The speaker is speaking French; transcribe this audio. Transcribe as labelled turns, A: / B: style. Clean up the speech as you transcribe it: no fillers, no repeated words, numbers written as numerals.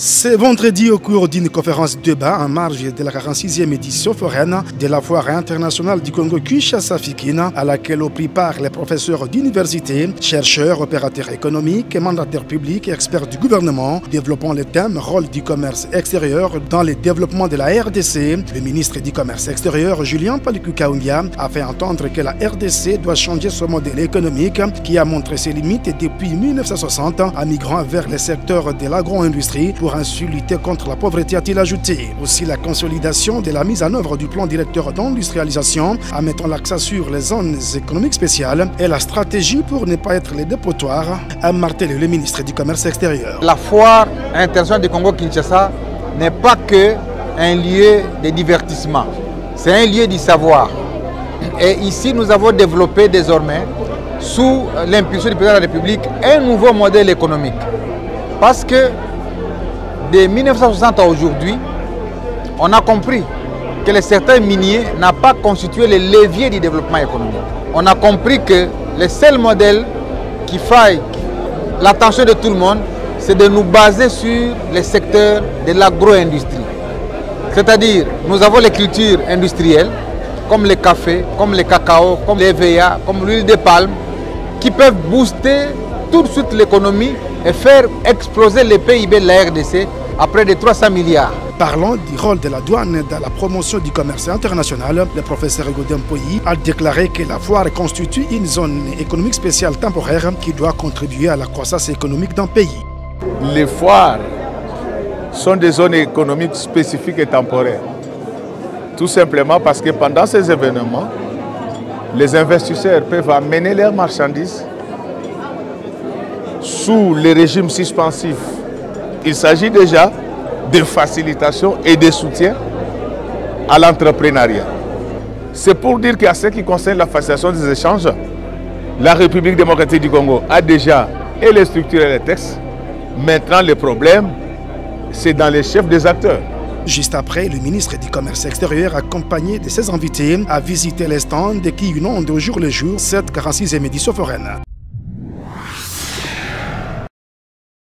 A: C'est vendredi au cours d'une conférence débat en marge de la 46e édition foraine de la Foire internationale du Congo Kinshasa-Fikina, à laquelle ont pris part les professeurs d'université, chercheurs, opérateurs économiques, mandataires publics et experts du gouvernement, développant le thème « Rôle du commerce extérieur dans le développement de la RDC ». Le ministre du Commerce extérieur, Julien Paluku Kahongya, a fait entendre que la RDC doit changer son modèle économique qui a montré ses limites depuis 1960 en migrant vers les secteurs de l'agro-industrie pour ainsi lutter contre la pauvreté, a-t-il ajouté. Aussi la consolidation de la mise en œuvre du plan directeur d'industrialisation en mettant l'accent sur les zones économiques spéciales et la stratégie pour ne pas être les dépotoirs, a martelé le ministre du Commerce extérieur.
B: La foire internationale du Congo-Kinshasa n'est pas que un lieu de divertissement, c'est un lieu du savoir. Et ici, nous avons développé désormais, sous l'impulsion du président de la République, un nouveau modèle économique. Parce que de 1960 à aujourd'hui, on a compris que le secteur minier n'a pas constitué le levier du développement économique. On a compris que le seul modèle qui faille l'attention de tout le monde, c'est de nous baser sur le secteur de l'agro-industrie. C'est-à-dire, nous avons les cultures industrielles, comme le café, comme le cacao, comme l'EVA, comme l'huile de palme, qui peuvent booster tout de suite l'économie et faire exploser le PIB de la RDC à près de 300 milliards.
A: Parlant du rôle de la douane dans la promotion du commerce international, le professeur Godin Poyi a déclaré que la foire constitue une zone économique spéciale temporaire qui doit contribuer à la croissance économique d'un pays.
C: Les foires sont des zones économiques spécifiques et temporaires. Tout simplement parce que pendant ces événements, les investisseurs peuvent amener leurs marchandises sous le régime suspensif. Il s'agit déjà de facilitation et de soutien à l'entrepreneuriat. C'est pour dire qu'à ce qui concerne la facilitation des échanges, la République démocratique du Congo a déjà et les structures et les textes. Maintenant, le problème, c'est dans les chefs des acteurs.
A: Juste après, le ministre du Commerce extérieur, accompagné de ses invités, a visité les stands qui inondent au jour le jour cette 46e édition foraine.